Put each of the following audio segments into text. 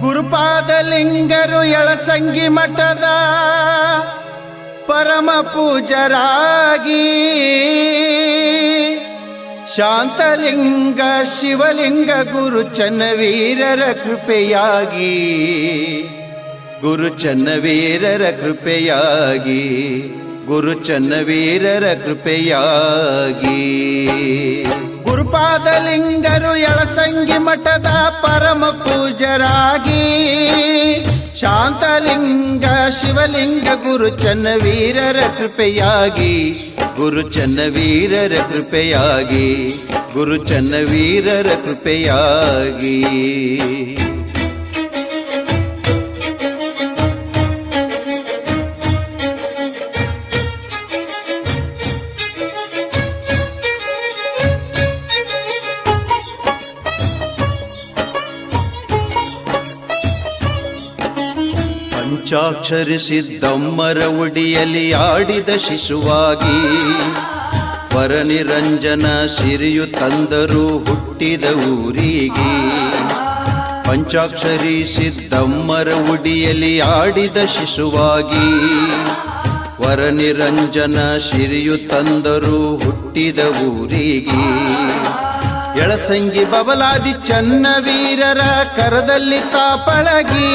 ಗುರುಪಾದಲಿಂಗರು ಯಳಸಂಗಿ ಮಠದ ಪರಮ ಪೂಜರಾಗಿ ಶಾಂತಲಿಂಗ ಶಿವಲಿಂಗ ಗುರು ಚನ್ನವೀರರ ಕೃಪೆಯಾಗಿ ಗುರು ಚನ್ನವೀರರ ಕೃಪೆಯಾಗಿ ಗುರು ಚನ್ನವೀರರ ಕೃಪೆಯಾಗಿ ಗುರುಪಾದಲಿಂಗರು ಯಳಸಂಗಿ ಮಠದ ಪರಮ ಪೂಜರಾಗಿ ಶಾಂತಲಿಂಗ ಶಿವಲಿಂಗ ಗುರು ಚನ್ನವೀರರ ಕೃಪೆಯಾಗಿ ಗುರು ಚನ್ನವೀರರ ಕೃಪೆಯಾಗಿ ಗುರು ಚನ್ನವೀರರ ಕೃಪೆಯಾಗಿ ಪಂಚಾಕ್ಷರಿ ಸಿದ್ದಮ್ಮರ ಉಡಿಯಲ್ಲಿ ಆಡಿದ ಶಿಶುವಾಗಿ ವರನಿರಂಜನ ಸಿರಿಯು ತಂದರು ಹುಟ್ಟಿದ ಊರಿಗೆ ಪಂಚಾಕ್ಷರಿ ಸಿದ್ದಮ್ಮರ ಉಡಿಯಲ್ಲಿ ಆಡಿದ ಶಿಶುವಾಗಿ ವರನಿರಂಜನ ಸಿರಿಯು ತಂದರು ಹುಟ್ಟಿದ ಊರಿಗೆ ಯಳಸಂಗಿ ಬಬಲಾದಿ ಚನ್ನವೀರರ ಕರದಲ್ಲಿ ತಾಪಳಗಿ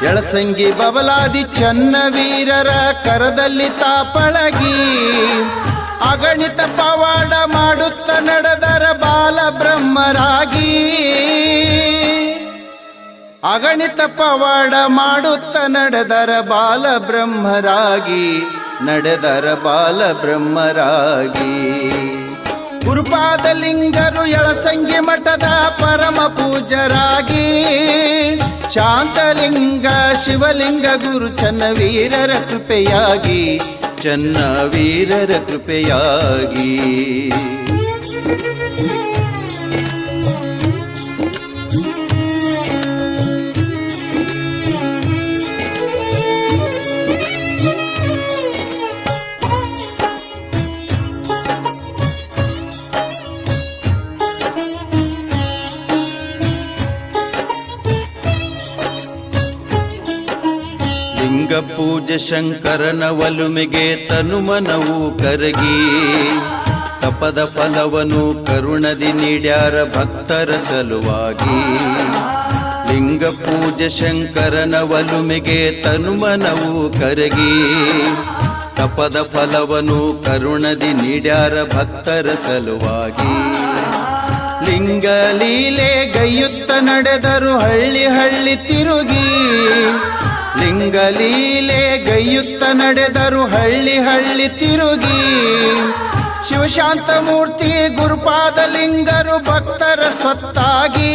ಯಳಸಂಗಿ ಬಬಲಾದಿ ಚನ್ನವೀರರ ಕರದಲ್ಲಿ ತಾಪಳಗಿ ಅಗಣಿತ ಪವಾಡ ಮಾಡುತ್ತ ನಡೆದರ ಬಾಲ ಬ್ರಹ್ಮರಾಗಿ ಅಗಣಿತ ಪವಾಡ ಮಾಡುತ್ತ ನಡೆದರ ಬಾಲ ಬ್ರಹ್ಮರಾಗಿ ನಡೆದರ ಬಾಲ ಬ್ರಹ್ಮರಾಗಿ ಗುರುಪಾದಲಿಂಗರು ಯಳಸಂಗಿ ಮಠದ ಪರಮ ಪೂಜರಾಗಿ ಶಾಂತಲಿಂಗ ಶಿವಲಿಂಗ ಗುರು ಚನ್ನವೀರರ ಕೃಪೆಯಾಗಿ ಚನ್ನವೀರರ ಕೃಪೆಯಾಗಿ ಲಿಂಗ ಪೂಜೆ ಶಂಕರನ ಒಲುಮೆಗೆ ತನುಮನವು ಕರಗಿ ತಪದ ಫಲವನು ಕರುಣದಿ ನೀಡ್ಯಾರ ಭಕ್ತರ ಸಲುವಾಗಿ ಲಿಂಗ ಪೂಜೆ ಶಂಕರನ ಒಲುಮೆಗೆ ತನುಮನವು ಕರಗಿ ತಪದ ಫಲವನು ಕರುಣದಿ ನೀಡ್ಯಾರ ಭಕ್ತರ ಸಲುವಾಗಿ ಲಿಂಗ ಲೀಲೆ ಗೈಯುತ್ತ ನಡೆದರು ಹಳ್ಳಿ ಹಳ್ಳಿ ತಿರುಗಿ ಲಿಂಗ ಲೀಲೆ ಗೈಯುತ್ತ ನಡೆದರು ಹಳ್ಳಿ ಹಳ್ಳಿ ತಿರುಗಿ ಶಿವಶಾಂತ ಮೂರ್ತಿ ಗುರುಪಾದಲಿಂಗರು ಭಕ್ತರ ಸ್ವತ್ತಾಗಿ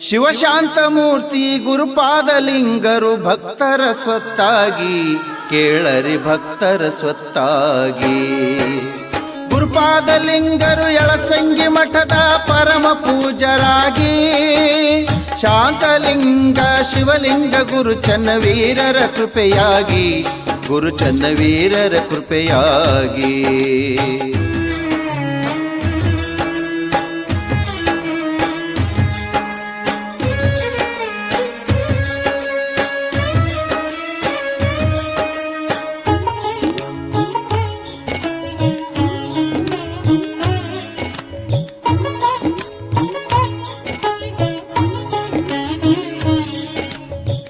ಶಿವಶಾಂತ ಮೂರ್ತಿ ಗುರುಪಾದಲಿಂಗರು ಭಕ್ತರ ಸ್ವತ್ತಾಗಿ ಕೇಳರಿ ಭಕ್ತರ ಸ್ವತ್ತಾಗಿ ಗುರುಪಾದಲಿಂಗರು ಯಳಸಂಗಿ ಮಠದ ಪರಮ ಪೂಜರಾಗಿ ಶಾಂತಲಿಂಗ ಶಿವಲಿಂಗ ಗುರು ಚನ್ನವೀರರ ಕೃಪೆಯಾಗಿ ಗುರು ಚನ್ನವೀರರ ಕೃಪೆಯಾಗಿ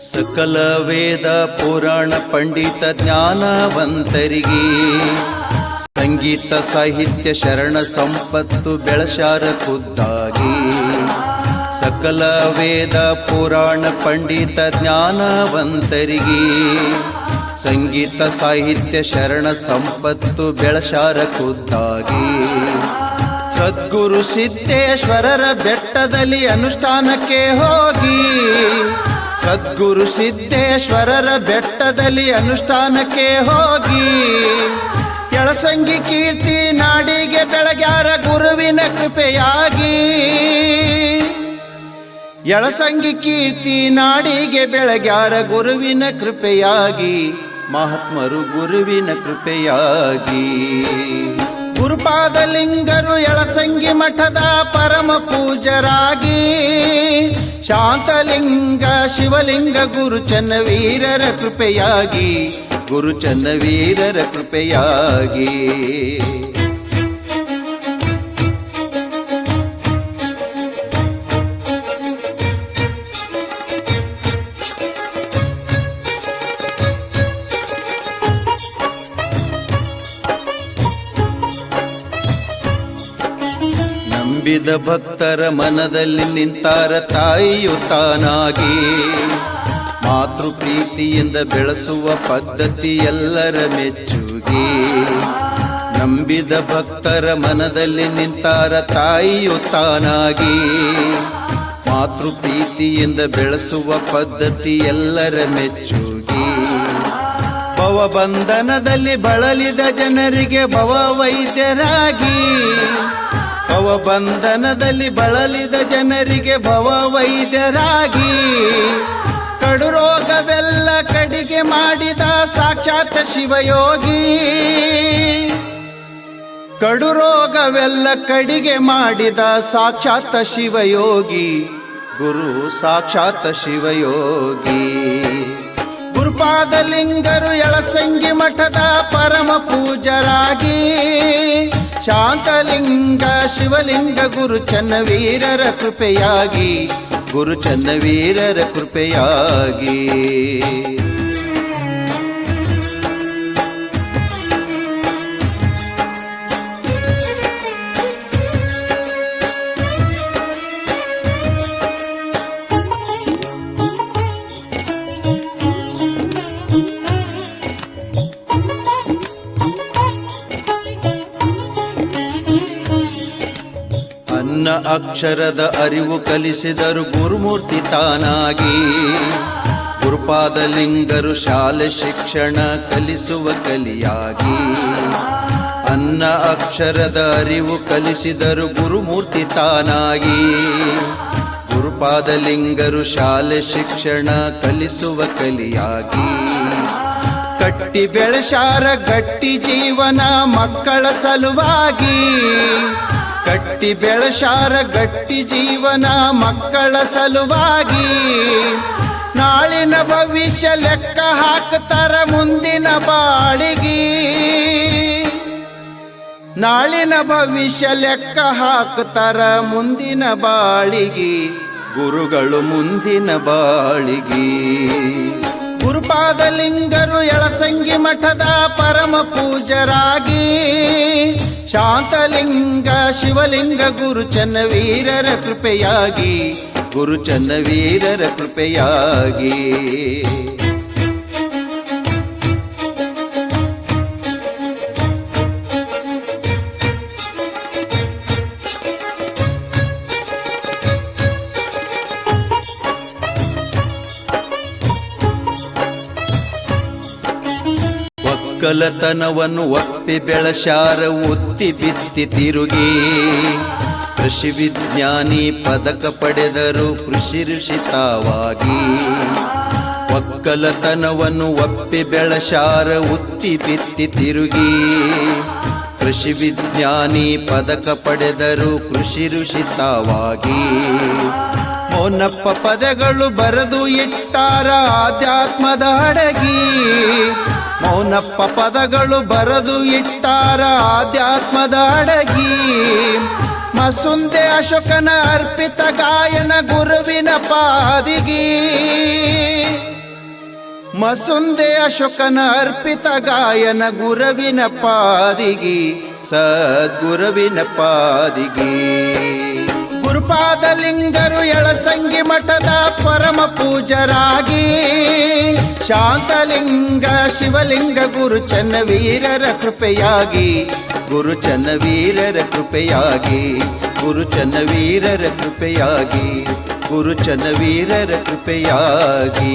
ಸಕಲ ವೇದ ಪುರಾಣ ಪಂಡಿತ ಜ್ಞಾನವಂತರಿಗೆ ಸಂಗೀತ ಸಾಹಿತ್ಯ ಶರಣ ಸಂಪತ್ತು ಬೆಳಸಾರ ಖುದ್ದಾಗಿ ಸಕಲ ವೇದ ಪುರಾಣ ಪಂಡಿತ ಜ್ಞಾನವಂತರಿಗೆ ಸಂಗೀತ ಸಾಹಿತ್ಯ ಶರಣ ಸಂಪತ್ತು ಬೆಳಸಾರ ಖುದ್ದಾಗಿ ಸದ್ಗುರು ಸಿದ್ದೇಶ್ವರರ ಬೆಟ್ಟದಲ್ಲಿ ಅನುಷ್ಠಾನಕ್ಕೆ ಹೋಗಿ ಸದ್ಗುರು ಸಿದ್ದೇಶ್ವರರ ಬೆಟ್ಟದಲ್ಲಿ ಅನುಷ್ಠಾನಕ್ಕೆ ಹೋಗಿ ಯಳಸಂಗಿ ಕೀರ್ತಿ ನಾಡಿಗೆ ಬೆಳಗ್ಯಾರ ಗುರುವಿನ ಕೃಪೆಯಾಗಿ ಯಳಸಂಗಿ ಕೀರ್ತಿ ನಾಡಿಗೆ ಬೆಳಗ್ಯಾರ ಗುರುವಿನ ಕೃಪೆಯಾಗಿ ಮಹಾತ್ಮರು ಗುರುವಿನ ಕೃಪೆಯಾಗಿ ಗುರುಪಾದಲಿಂಗರು ಯಳಸಂಗಿ ಮಠದ ಪರಮ ಪೂಜರಾಗಿ ಶಾಂತಲಿಂಗ ಶಿವಲಿಂಗ ಗುರು ಚನ್ನವೀರರ ಕೃಪೆಯಾಗಿ ಗುರು ಚನ್ನವೀರರ ಕೃಪೆಯಾಗಿ ನಂಬಿದ ಭಕ್ತರ ಮನದಲ್ಲಿ ನಿಂತಾರ ತಾಯಿಯು ತಾನಾಗಿ ಮಾತೃ ಪ್ರೀತಿಯಿಂದ ಬೆಳೆಸುವ ಪದ್ಧತಿ ಎಲ್ಲರ ಮೆಚ್ಚುಗೆ ನಂಬಿದ ಭಕ್ತರ ಮನದಲ್ಲಿ ನಿಂತಾರ ತಾಯಿಯು ತಾನಾಗಿ ಮಾತೃ ಪ್ರೀತಿಯಿಂದ ಬೆಳೆಸುವ ಪದ್ಧತಿ ಎಲ್ಲರ ಮೆಚ್ಚುಗೆ ಭವಬಂಧನದಲ್ಲಿ ಬಳಲಿದ ಜನರಿಗೆ ಭವ ವೈದ್ಯರಾಗಿ ಭವಬಂಧನದಲ್ಲಿ ಬಳಲಿದ ಜನರಿಗೆ ಭವ ವೈದ್ಯರಾಗಿ ಕಡು ರೋಗವೆಲ್ಲ ಕಡಿಗೆ ಮಾಡಿದ ಸಾಕ್ಷಾತ್ ಶಿವಯೋಗಿ ಕಡು ರೋಗವೆಲ್ಲ ಕಡಿಗೆ ಮಾಡಿದ ಸಾಕ್ಷಾತ್ ಶಿವಯೋಗಿ ಗುರು ಸಾಕ್ಷಾತ್ ಶಿವಯೋಗಿ ಗುರುಪಾದಲಿಂಗರು ಯಳಸಂಗಿ ಮಠದ ಪರಮ ಪೂಜರಾಗಿ ಶಾಂತಲಿಂಗ ಶಿವಲಿಂಗ ಗುರು ಚನ್ನವೀರರ ಕೃಪೆಯಾಗಿ ಗುರು ಚನ್ನವೀರರ ಕೃಪೆಯಾಗಿ ಅನ್ನ ಅಕ್ಷರದ ಅರಿವು ಕಲಿಸಿದರು ಗುರುಮೂರ್ತಿ ತಾನಾಗಿ ಗುರುಪಾದಲಿಂಗರು ಶಾಲೆ ಶಿಕ್ಷಣ ಕಲಿಸುವ ಕಲಿಯಾಗಿ ಅನ್ನ ಅಕ್ಷರದ ಅರಿವು ಕಲಿಸಿದರು ಗುರುಮೂರ್ತಿ ತಾನಾಗಿ ಗುರುಪಾದಲಿಂಗರು ಶಾಲೆ ಶಿಕ್ಷಣ ಕಲಿಸುವ ಕಲಿಯಾಗಿ ಕಟ್ಟಿ ಬೆಳೆಸಾರ ಗಟ್ಟಿ ಜೀವನ ಮಕ್ಕಳ ಸಲುವಾಗಿ ಕಟ್ಟಿ ಬೆಳೆಸಾರ ಗಟ್ಟಿ ಜೀವನ ಮಕ್ಕಳ ಸಲುವಾಗಿ ನಾಳಿನ ಭವಿಷ್ಯ ಲೆಕ್ಕ ಹಾಕ್ತಾರ ಮುಂದಿನ ಬಾಳಿಗೆ ನಾಳಿನ ಭವಿಷ್ಯ ಲೆಕ್ಕ ಹಾಕ್ತಾರ ಮುಂದಿನ ಬಾಳಿಗೆ ಗುರುಗಳು ಮುಂದಿನ ಬಾಳಿಗೆ ಗುರುಪಾದಲಿಂಗರು ಯಳಸಂಗಿ ಮಠದ ಪರಮ ಪೂಜರಾಗಿ ಶಾಂತಲಿಂಗ ಶಿವಲಿಂಗ ಗುರು ಚನ್ನವೀರರ ಕೃಪೆಯಾಗಿ ಗುರು ಚನ್ನವೀರರ ಕೃಪೆಯಾಗಿ ಒಕ್ಕಲತನವನ್ನು ಒಪ್ಪಿ ಬೆಳೆಸಾರ ಒತ್ತಿ ಬಿತ್ತಿ ತಿರುಗಿ ಕೃಷಿ ವಿಜ್ಞಾನಿ ಪದಕ ಪಡೆದರು ಕೃಷಿ ಋಷಿತಾವಾಗಿ ಒಕ್ಕಲತನವನ್ನು ಒಪ್ಪಿ ಬೆಳೆಸಾರ ಒತ್ತಿ ಬಿತ್ತಿ ತಿರುಗಿ ಕೃಷಿ ವಿಜ್ಞಾನಿ ಪದಕ ಪಡೆದರು ಕೃಷಿ ಋಷಿತಾವಾಗಿ ಮೌನಪ್ಪ ಪದಗಳು ಬರೆದು ಇಟ್ಟಾರ ಆಧ್ಯಾತ್ಮದ ಅಡಗಿ ಮೌನಪ್ಪ ಪದಗಳು ಬರೆದು ಇಟ್ಟಾರ ಆಧ್ಯಾತ್ಮದ ಅಡಗಿ ಮಸುಂದೆ ಅಶೋಕನ ಅರ್ಪಿತ ಗಾಯನ ಗುರುವಿನ ಪಾದಿಗಿ ಮಸುಂದೆ ಅಶೋಕನ ಅರ್ಪಿತ ಗಾಯನ ಗುರುವಿನ ಪಾದಿಗಿ ಸದ್ಗುರುವಿನ ಪಾದಿಗಿ ಗುರುಪಾದಲಿಂಗರು ಯಳಸಂಗಿ ಮಠದ ಪರಮ ಪೂಜರಾಗಿ ಶಾಂತಲಿಂಗ ಶಿವಲಿಂಗ ಗುರು ಚನ್ನವೀರರ ಕೃಪೆಯಾಗಿ ಗುರು ಚನ್ನವೀರರ ಕೃಪೆಯಾಗಿ ಗುರು ಚನ್ನವೀರರ ಕೃಪೆಯಾಗಿ ಗುರು ಚನ್ನವೀರರ ಕೃಪೆಯಾಗಿ